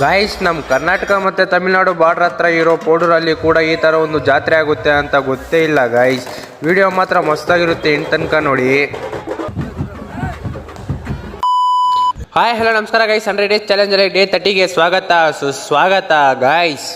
Guys, ನಮ್ಮ ಕರ್ನಾಟಕ ಮತ್ತು Tamil Nadu border ಹತ್ರ ಇರೋ ಪೋಡೂರಲ್ಲಿ ಕೂಡ ಈ ಥರ ಒಂದು ಜಾತ್ರೆ ಆಗುತ್ತೆ ಅಂತ ಗೊತ್ತೇ ಇಲ್ಲ ಗಾಯ್ಸ್. ವಿಡಿಯೋ ಮಾತ್ರ ಮಸ್ತಾಗಿರುತ್ತೆ, ಇನ್ನು ತನಕ ನೋಡಿ. ಹಾಯ್ ಹಲೋ ನಮಸ್ಕಾರ ಗೈಸ್, 100 ಡೇಸ್ ಚಾಲೆಂಜ್ ಡೇ 30ಗೆ ಸುಸ್ವಾಗತ ಗಾಯ್ಸ್.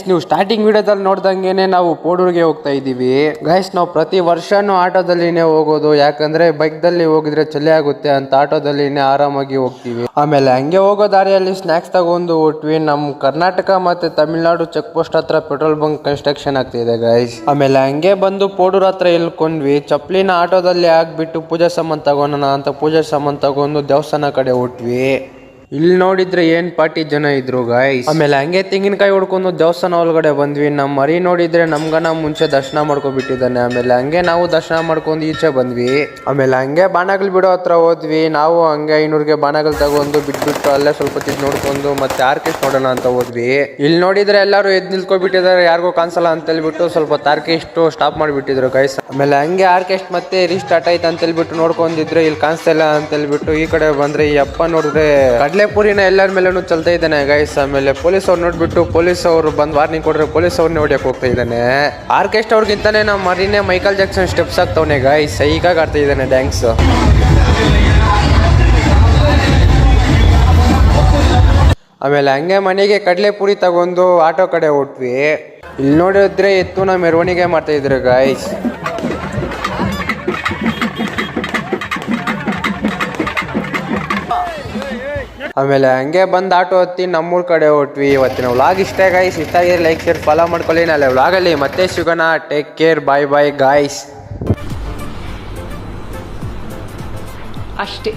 ನೀವು ಸ್ಟಾರ್ಟಿಂಗ್ ವಿಡಿಯೋದಲ್ಲಿ ನೋಡ್ದಂಗೆನೆ ನಾವು ಪೋಡೂರಿಗೆ ಹೋಗ್ತಾ ಇದ್ದೀವಿ ಗೈಸ್. ನಾವು ಪ್ರತಿ ವರ್ಷನೂ ಆಟೋದಲ್ಲಿನೇ ಹೋಗೋದು, ಯಾಕಂದ್ರೆ ಬೈಕ್ದಲ್ಲಿ ಹೋಗಿದ್ರೆ ಚಳಿ ಆಗುತ್ತೆ ಅಂತ ಆಟೋದಲ್ಲಿನೇ ಆರಾಮಾಗಿ ಹೋಗ್ತೀವಿ. ಆಮೇಲೆ ಹಂಗೆ ಹೋಗೋ ದಾರಿಯಲ್ಲಿ ಸ್ನಾಕ್ಸ್ ತಗೊಂಡು ಹೊಟ್ವಿ. ನಮ್ಮ ಕರ್ನಾಟಕ ಮತ್ತೆ ತಮಿಳ್ನಾಡು ಚೆಕ್ ಪೋಸ್ಟ್ ಹತ್ರ ಪೆಟ್ರೋಲ್ ಬಂಕ್ ಕನ್ಸ್ಟ್ರಕ್ಷನ್ ಆಗ್ತಿದೆ ಗೈಸ್. ಆಮೇಲೆ ಹಂಗೆ ಬಂದು ಪೋಡೂರ್ ಹತ್ರ ಇಳ್ಕೊಂಡ್ವಿ. ಚಪ್ಪಲಿನ ಆಟೋದಲ್ಲಿ ಹಾಕ್ಬಿಟ್ಟು ಪೂಜಾ ಸಾಮಾನು ತಗೋಣ ಅಂತ ಪೂಜಾ ಸಾಮಾನು ತಗೊಂಡು ದೇವಸ್ಥಾನ ಕಡೆ ಹೊಟ್ವಿ. ಇಲ್ಲಿ ನೋಡಿದ್ರೆ ಏನ್ ಪಾರ್ಟಿ ಜನ ಇದ್ರು ಗಾಯ್ಸ್. ಆಮೇಲೆ ಹಂಗೆ ತೆಂಗಿನಕಾಯಿ ಹೊಡ್ಕೊಂಡು ದೇವಸ್ಥಾನ ಒಳಗಡೆ ಬಂದ್ವಿ. ನಮ್ಮ ಮರಿ ನೋಡಿದ್ರೆ ನಮ್ಗನ ಮುಂಚೆ ದರ್ಶನ ಮಾಡ್ಕೊಂಡ್ಬಿಟ್ಟಿದ್ದಾನೆ. ಆಮೇಲೆ ಹಂಗೆ ನಾವು ದರ್ಶನ ಮಾಡ್ಕೊಂಡು ಈಚೆ ಬಂದ್ವಿ. ಆಮೇಲೆ ಹಂಗೆ ಬಾಣಗಳು ಬಿಡೋ ಹತ್ರ ಹೋದ್ವಿ. ನಾವು ಹಂಗೆ 500ಗೆ ಬಾಣಗಳು ತಗೊಂಡು ಬಿಟ್ಬಿಟ್ಟು ಅಲ್ಲೇ ಸ್ವಲ್ಪ ಹೊತ್ತಿಗೆ ನೋಡ್ಕೊಂಡು ಮತ್ತೆ ಆರ್ಕೆಸ್ಟ್ ನೋಡೋಣ ಅಂತ ಹೋದ್ವಿ. ಇಲ್ಲಿ ನೋಡಿದ್ರೆ ಎಲ್ಲರೂ ಎದ್ದು ನಿಲ್ಕೊಬಿಟ್ಟಿದ್ದಾರೆ, ಯಾರಿಗೂ ಕಾಣಿಸಲ್ಲ ಅಂತ ಹೇಳ್ಬಿಟ್ಟು ಸ್ವಲ್ಪ ಆರ್ಕೆಸ್ಟ್ ಸ್ಟಾಪ್ ಮಾಡಿಬಿಟ್ಟಿದ್ರು ಗೈಸ್. ಆಮೇಲೆ ಹಂಗೆ ಆರ್ಕೆಸ್ಟ್ ಮತ್ತೆ ರೀಸ್ಟಾರ್ಟ್ ಆಯ್ತು ಅಂತ ಹೇಳ್ಬಿಟ್ಟು ನೋಡ್ಕೊಂಡಿದ್ರೆ ಇಲ್ಲಿ ಕಾಣಿಸ್ತಾ ಇಲ್ಲ ಅಂತ ಹೇಳ್ಬಿಟ್ಟು ಈ ಕಡೆ ಬಂದ್ರೆ ಈ ಅಪ್ಪ ನೋಡಿದ್ರೆ ಕಡ್ಲೆಪುರಿನ ಎಲ್ಲರ ಮೇಲೂ ಚಲ್ತಾ ಇದ್ದಾನೆ ಗೈಸ್. ಆಮೇಲೆ ಪೊಲೀಸ್ ಅವ್ರು ನೋಡ್ಬಿಟ್ಟು ಪೊಲೀಸ್ ಅವರು ಬಂದ್ ವಾರ್ನಿಂಗ್ ಕೊಡ್ರೆ ಪೊಲೀಸ್ ಅವ್ರನ್ನೇ ಹೊಡಿಯಕ್ ಹೋಗ್ತಾ ಇದ್ದಾನೆ. ಆರ್ಕೆಸ್ಟ್ ಅವ್ರಿಗಿಂತಾನೆ ನಮ್ಮ ಮರಿನೇ ಮೈಕಲ್ ಜಾಕ್ಸನ್ ಸ್ಟೆಪ್ಸ್ ಆಗ್ತವನೆ ಗೈಸ್. ಸೈಕಾಗಿ ಆಡ್ತಾ ಇದ್ದಾನೆ ಡ್ಯಾನ್ಸ್. ಆಮೇಲೆ ಹಂಗೆ ಮನೆಗೆ ಕಡ್ಲೆಪುರಿ ತಗೊಂಡು ಆಟೋ ಕಡೆ ಹೊಟ್ವಿ. ಇಲ್ಲಿ ನೋಡಿದ್ರೆ ಎತ್ತು ನಾವು ಮೆರವಣಿಗೆ ಮಾಡ್ತಾ ಇದ್ರು ಗೈಸ್. ಆಮೇಲೆ ಹಂಗೆ ಬಂದು ಆಟೋ ಹತ್ತಿ ನಮ್ಮೂರ್ ಕಡೆ ಹೊಟ್ವಿ. ಇವತ್ತಿನ ವ್ಲಾಗ್ ಇಷ್ಟ ಗೈಸ್. ಇಷ್ಟ ಆಗಿದ್ರೆ ಲೈಕ್ ಶೇರ್ ಫಾಲೋ ಮಾಡ್ಕೊಳ್ಳಿ. ನಾಳೆ ವ್ಲಾಗಲ್ಲಿ ಮತ್ತೆ ಸಿಗೋಣ. ಟೇಕ್ ಕೇರ್, ಬಾಯ್ ಬಾಯ್ ಗಾಯ್ಸ್. ಅಷ್ಟೇ.